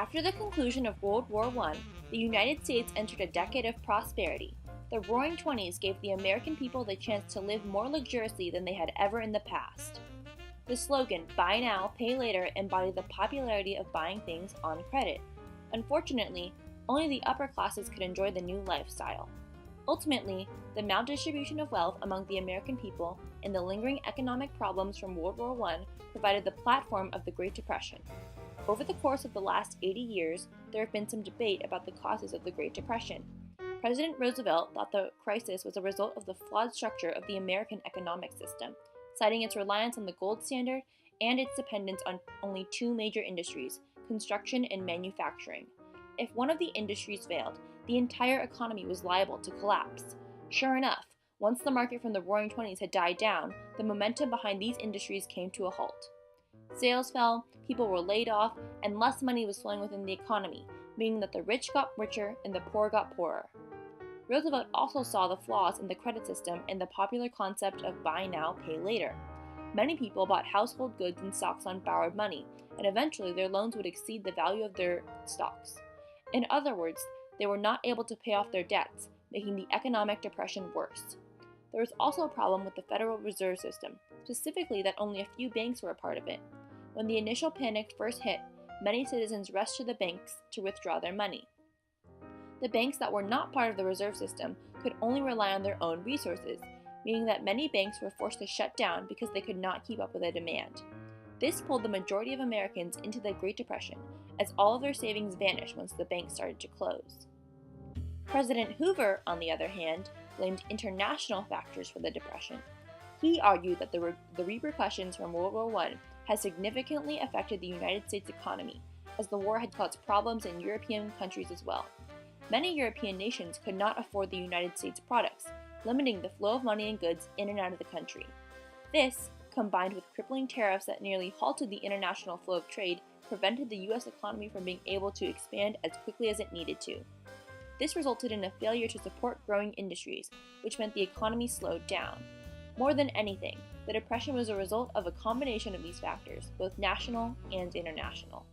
After the conclusion of World War I, the United States entered a decade of prosperity. The Roaring Twenties gave the American people the chance to live more luxuriously than they had ever in the past. The slogan, "Buy now, pay later," embodied the popularity of buying things on credit. Unfortunately, only the upper classes could enjoy the new lifestyle. Ultimately, the maldistribution of wealth among the American people and the lingering economic problems from World War I provided the platform of the Great Depression. Over the course of the last 80 years, there have been some debate about the causes of the Great Depression. President Roosevelt thought the crisis was a result of the flawed structure of the American economic system, citing its reliance on the gold standard and its dependence on only two major industries, construction and manufacturing. If one of the industries failed, the entire economy was liable to collapse. Sure enough, once the market from the Roaring Twenties had died down, the momentum behind these industries came to a halt. Sales fell, people were laid off, and less money was flowing within the economy, meaning that the rich got richer and the poor got poorer. Roosevelt also saw the flaws in the credit system and the popular concept of buy now, pay later. Many people bought household goods and stocks on borrowed money, and eventually their loans would exceed the value of their stocks. In other words, they were not able to pay off their debts, making the economic depression worse. There was also a problem with the Federal Reserve System, specifically that only a few banks were a part of it. When the initial panic first hit, many citizens rushed to the banks to withdraw their money. The banks that were not part of the reserve system could only rely on their own resources, meaning that many banks were forced to shut down because they could not keep up with the demand. This pulled the majority of Americans into the Great Depression, as all of their savings vanished once the banks started to close. President Hoover, on the other hand, blamed international factors for the depression. He argued that the repercussions from World War I had significantly affected the United States economy, as the war had caused problems in European countries as well. Many European nations could not afford the United States products, limiting the flow of money and goods in and out of the country. This, combined with crippling tariffs that nearly halted the international flow of trade, prevented the U.S. economy from being able to expand as quickly as it needed to. This resulted in a failure to support growing industries, which meant the economy slowed down. More than anything, the Depression was a result of a combination of these factors, both national and international.